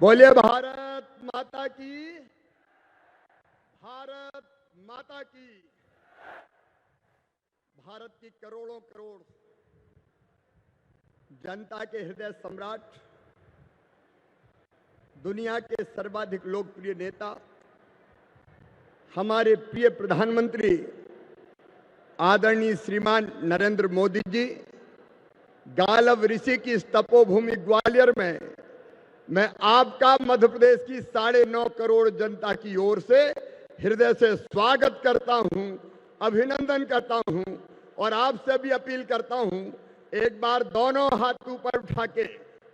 बोलिए भारत माता की, भारत माता की। भारत की करोड़ों करोड़ जनता के हृदय सम्राट, दुनिया के सर्वाधिक लोकप्रिय नेता, हमारे प्रिय प्रधानमंत्री आदरणीय श्रीमान नरेंद्र मोदी जी, गालव ऋषि की इस तपोभूमि ग्वालियर में मैं आपका मध्य प्रदेश की 9.5 करोड़ जनता की ओर से हृदय से स्वागत करता हूं, अभिनंदन करता हूं और आपसे भी अपील करता हूं, एक बार दोनों हाथ ऊपर उठा के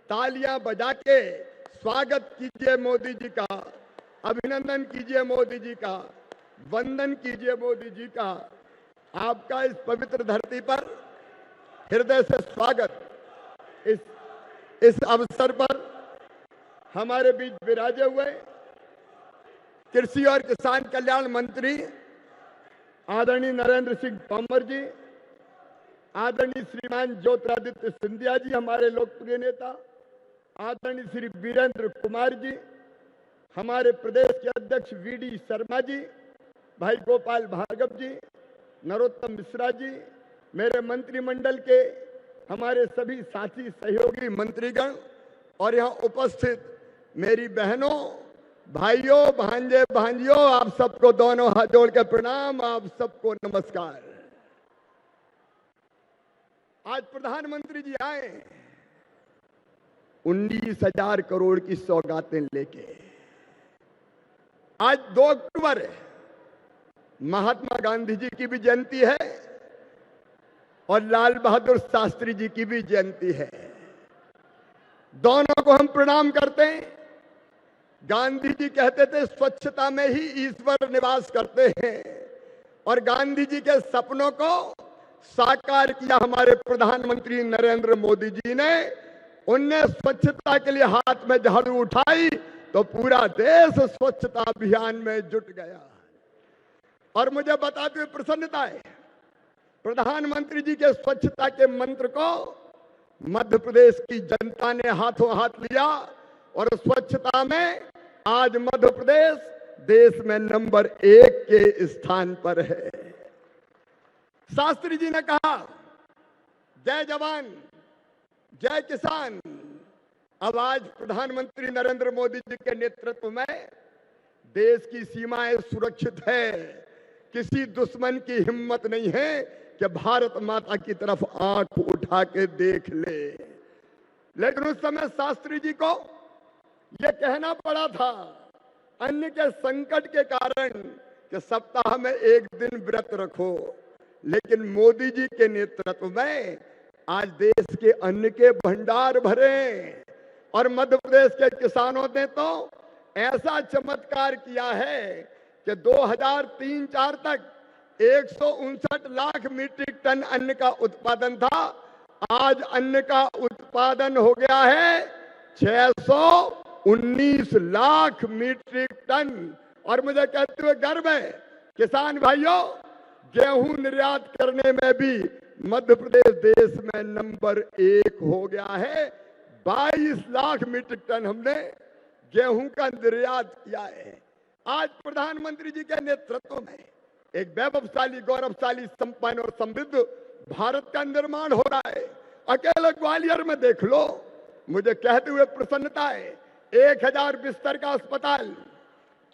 तालियां बजा के स्वागत कीजिए मोदी जी का, अभिनंदन कीजिए मोदी जी का, वंदन कीजिए मोदी जी का। आपका इस पवित्र धरती पर हृदय से स्वागत। इस अवसर पर हमारे बीच विराजे हुए कृषि और किसान कल्याण मंत्री आदरणीय नरेंद्र सिंह तोमर जी, आदरणीय श्रीमान ज्योतिरादित्य सिंधिया जी, हमारे लोकप्रिय नेता, आदरणीय श्री वीरेंद्र कुमार जी, हमारे प्रदेश के अध्यक्ष वीडी शर्मा जी, भाई गोपाल भार्गव जी, नरोत्तम मिश्रा जी, मेरे मंत्रिमंडल के हमारे सभी साथी सहयोगी मंत्रीगण और यहाँ उपस्थित मेरी बहनों, भाइयों, भांजे, भांजियों, आप सबको दोनों हाथ जोड़ के प्रणाम, आप सबको नमस्कार। आज प्रधानमंत्री जी आए 19,000 करोड़ की सौगातें लेके। आज 2 अक्टूबर है, महात्मा गांधी जी की भी जयंती है और लाल बहादुर शास्त्री जी की भी जयंती है। दोनों को हम प्रणाम करते हैं। गांधी जी कहते थे स्वच्छता में ही ईश्वर निवास करते हैं और गांधी जी के सपनों को साकार किया हमारे प्रधानमंत्री नरेंद्र मोदी जी ने। उनने स्वच्छता के लिए हाथ में झाड़ू उठाई तो पूरा देश स्वच्छता अभियान में जुट गया। और मुझे बताते हुए प्रसन्नता है, प्रधानमंत्री जी के स्वच्छता के मंत्र को मध्य प्रदेश की जनता ने हाथों हाथ लिया और स्वच्छता में आज मध्य प्रदेश देश में नंबर 1 के स्थान पर है। शास्त्री जी ने कहा, जय जवान जय किसान। अब आज प्रधानमंत्री नरेंद्र मोदी जी के नेतृत्व में देश की सीमाएं सुरक्षित है। किसी दुश्मन की हिम्मत नहीं है कि भारत माता की तरफ आंख उठा के देख ले। लेकिन उस समय शास्त्री जी को यह कहना पड़ा था अन्न के संकट के कारण कि सप्ताह में 1 दिन व्रत रखो। लेकिन मोदी जी के नेतृत्व में आज देश के अन्न के भंडार भरे और मध्य प्रदेश के किसानों ने तो ऐसा चमत्कार किया है कि 2003-4 तक 159 लाख मीट्रिक टन अन्न का उत्पादन था। आज अन्न का उत्पादन हो गया है 619 लाख मीट्रिक टन। और मुझे कहते हुए गर्व है, किसान भाइयों, गेहूं निर्यात करने में भी मध्य प्रदेश देश में नंबर 1 हो गया है। 22 लाख मीट्रिक टन हमने गेहूं का निर्यात किया है। आज प्रधानमंत्री जी के नेतृत्व में एक वैभवशाली, गौरवशाली, संपन्न और समृद्ध भारत का निर्माण हो रहा है। अकेले ग्वालियर में देख लो, मुझे कहते हुए प्रसन्नता है, 1000 बिस्तर का अस्पताल,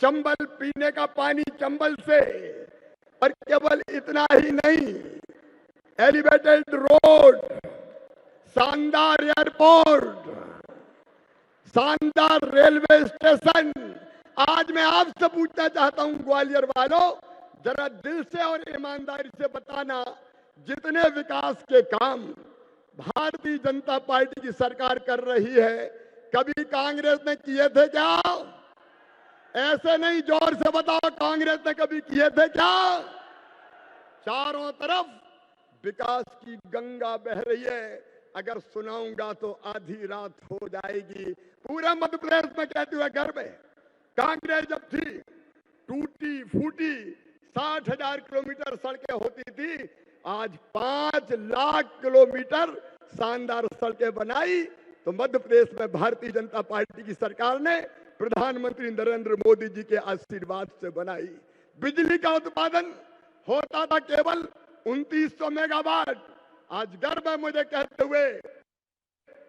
चंबल पीने का पानी चंबल से, और केवल इतना ही नहीं, एलिवेटेड रोड, शानदार एयरपोर्ट, शानदार रेलवे स्टेशन। आज मैं आपसे पूछना चाहता हूं ग्वालियर वालों, जरा दिल से और ईमानदारी से बताना, जितने विकास के काम भारतीय जनता पार्टी की सरकार कर रही है, कभी कांग्रेस ने किए थे क्या? ऐसे नहीं, जोर से बताओ, कांग्रेस ने कभी किए थे क्या? चारों तरफ विकास की गंगा बह रही है। अगर सुनाऊंगा तो आधी रात हो जाएगी। पूरा मध्य प्रदेश में कहते हुए गर्व है, कांग्रेस जब थी टूटी फूटी 60,000 किलोमीटर सड़कें होती थी, आज 5 लाख किलोमीटर शानदार सड़कें बनाई तो मध्य प्रदेश में भारतीय जनता पार्टी की सरकार ने प्रधानमंत्री नरेंद्र मोदी जी के आशीर्वाद से बनाई। बिजली का उत्पादन होता था केवल 2900 मेगावाट। आज गर्व है मुझे कहते हुए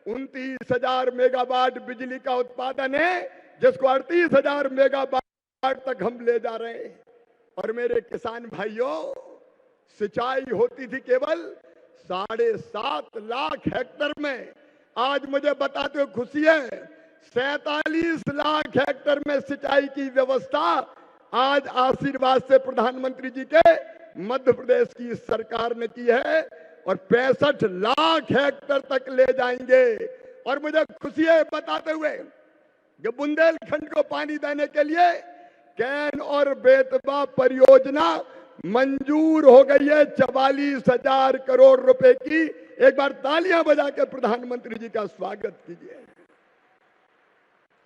29,000 मेगावाट बिजली का उत्पादन है, जिसको 38,000 मेगावाट तक हम ले जा रहे हैं। और मेरे किसान भाइयों, सिंचाई होती थी केवल 7.5 लाख हेक्टेयर में। आज मुझे बताते हुए खुशी है 47 लाख हेक्टेयर में सिंचाई की व्यवस्था आज आशीर्वाद से प्रधानमंत्री जी के मध्य प्रदेश की सरकार ने की है और 65 लाख हेक्टेयर तक ले जाएंगे। और मुझे खुशी है बताते हुए कि बुंदेलखंड को पानी देने के लिए कैन और बेतवा परियोजना मंजूर हो गई है 44,000 करोड़ रुपए की। एक बार तालियां बजा के प्रधानमंत्री जी का स्वागत कीजिए।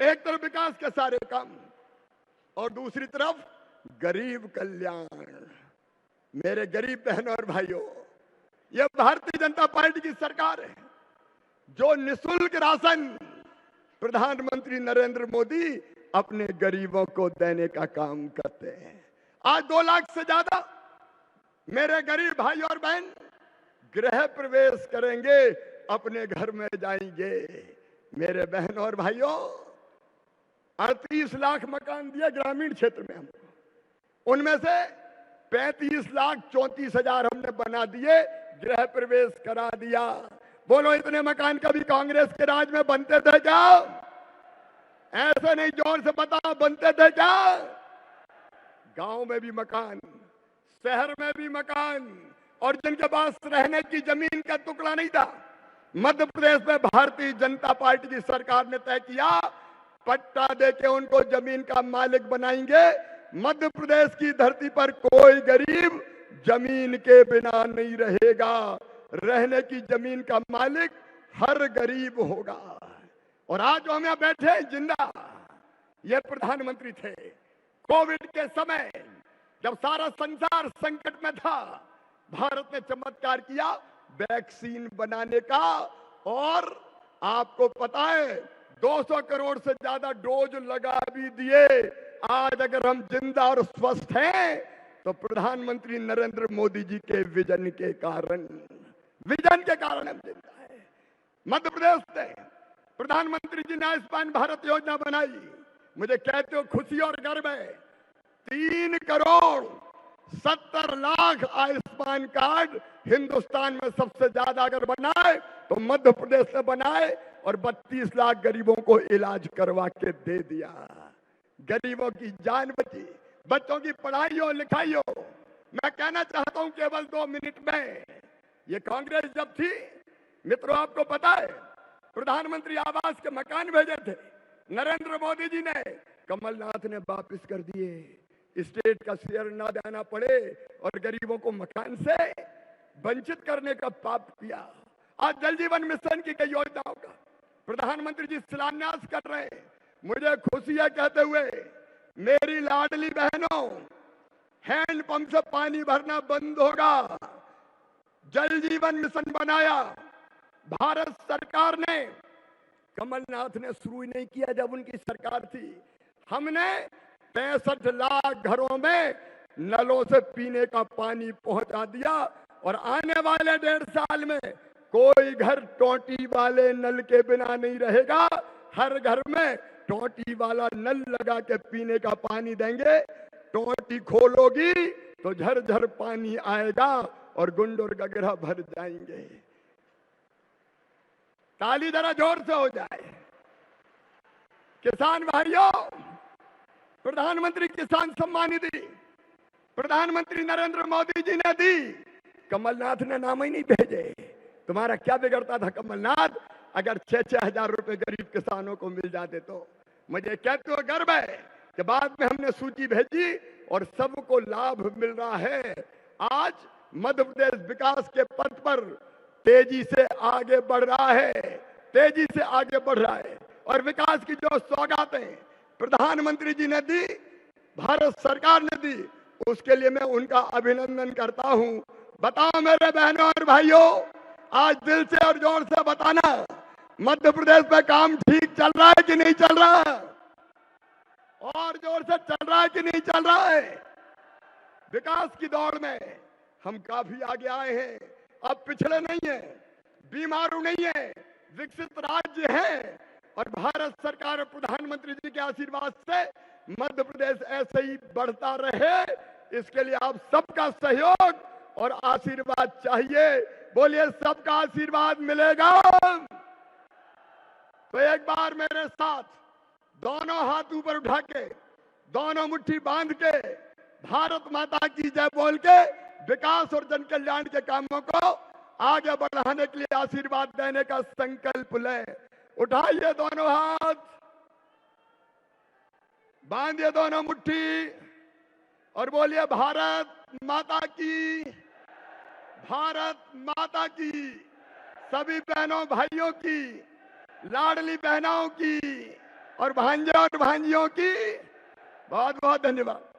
एक तरफ विकास के सारे काम और दूसरी तरफ गरीब कल्याण। मेरे गरीब बहनों और भाइयों, यह भारतीय जनता पार्टी की सरकार है जो निःशुल्क राशन प्रधानमंत्री नरेंद्र मोदी अपने गरीबों को देने का काम करते हैं। आज 2 लाख से ज्यादा मेरे गरीब भाई और बहन गृह प्रवेश करेंगे, अपने घर में जाएंगे। मेरे बहन और भाइयों, 38 लाख मकान दिए ग्रामीण क्षेत्र में हमको, उनमें से 35,34,000 हमने बना दिए, गृह प्रवेश करा दिया। बोलो, इतने मकान कभी कांग्रेस के राज में बनते थे क्या? ऐसे नहीं, जोर से बताओ, बनते थे क्या? गांव में भी मकान, शहर में भी मकान, और जिनके पास रहने की जमीन का टुकड़ा नहीं था, मध्य प्रदेश में भारतीय जनता पार्टी की सरकार ने तय किया पट्टा देके उनको जमीन का मालिक बनाएंगे। मध्य प्रदेश की धरती पर कोई गरीब जमीन के बिना नहीं रहेगा। रहने की जमीन का मालिक हर गरीब होगा। और आज जो हम यहाँ बैठे हैं जिंदा, ये प्रधानमंत्री थे। कोविड के समय जब सारा संसार संकट में था, भारत ने चमत्कार किया वैक्सीन बनाने का। और आपको पता है 200 करोड़ से ज्यादा डोज लगा भी दिए। आज अगर हम जिंदा और स्वस्थ हैं तो प्रधानमंत्री नरेंद्र मोदी जी के विजन के कारण हम जिंदा है। मध्य प्रदेश से प्रधानमंत्री जी ने आयुष्मान भारत योजना बनाई। मुझे कहते हो खुशी और गर्व है। 3 करोड़ 70 लाख आयुष्मान कार्ड हिंदुस्तान में सबसे ज्यादा अगर बनाए तो मध्य प्रदेश ने बनाए, और 32 लाख गरीबों को इलाज करवा के दे दिया। गरीबों की जान बची, बच्चों की पढ़ाई हो लिखाई हो। मैं कहना चाहता हूं केवल 2 मिनट में, ये कांग्रेस जब थी मित्रों, आपको पता है प्रधानमंत्री आवास के मकान भेजे थे, नरेंद्र मोदी जी ने, कमलनाथ ने वापस कर दिए। स्टेट का शेयर ना देना पड़े और गरीबों को मकान से वंचित करने का पाप किया। आज जल जीवन मिशन की कई योजनाओं का प्रधानमंत्री जी शिलान्यास कर रहे हैं। मुझे खुशी है कहते हुए, मेरी लाडली बहनों, हैंडपंप से पानी भरना बंद होगा। जल जीवन मिशन बनाया भारत सरकार ने, कमलनाथ ने शुरू नहीं किया जब उनकी सरकार थी। हमने 65 लाख घरों में नलों से पीने का पानी पहुंचा दिया, और आने वाले 1.5 साल में कोई घर टोंटी वाले नल के बिना नहीं रहेगा। हर घर में टोंटी वाला नल लगा के पीने का पानी देंगे। टोंटी खोलोगी तो झरझर पानी आएगा और गुंडोर गगरा भर जाएंगे। ताली जरा जोर से हो जाए। किसान भाइयों, प्रधानमंत्री किसान सम्मान निधि प्रधानमंत्री नरेंद्र मोदी जी ने दी, कमलनाथ ने नाम ही नहीं भेजे। तुम्हारा क्या बिगड़ता था कमलनाथ, अगर 6-6 हजार रुपए गरीब किसानों को मिल जाते तो। मुझे कहते हुए गर्व है कि बाद में हमने सूची भेजी और सबको लाभ मिल रहा है। आज मध्य प्रदेश विकास के पथ पर तेजी से आगे बढ़ रहा है, और विकास की जो सौगातें प्रधानमंत्री जी ने दी, भारत सरकार ने दी, उसके लिए मैं उनका अभिनंदन करता हूं। बताओ मेरे बहनों और भाइयों, आज दिल से और जोर से बताना, मध्य प्रदेश में काम ठीक चल रहा है कि नहीं चल रहा है? और जोर से चल रहा है कि नहीं चल रहा है? विकास की दौड़ में हम काफी आगे आए हैं, अब पिछड़े नहीं है, बीमारू नहीं है, विकसित राज्य है। और भारत सरकार और प्रधानमंत्री जी के आशीर्वाद से मध्य प्रदेश ऐसे ही बढ़ता रहे, इसके लिए आप सबका सहयोग और आशीर्वाद चाहिए। बोलिए, सबका आशीर्वाद मिलेगा। तो एक बार मेरे साथ दोनों हाथ ऊपर उठा के, दोनों मुट्ठी बांध के, भारत माता की जय बोल के विकास और जन कल्याण के कामों को आगे बढ़ाने के लिए आशीर्वाद देने का संकल्प लें। उठाइए दोनों हाथ, बांधिए दोनों मुट्ठी और बोलिए, भारत माता की, भारत माता की। सभी बहनों भाइयों की, लाडली बहनों की और भांजे और भांजियों की बहुत बहुत धन्यवाद।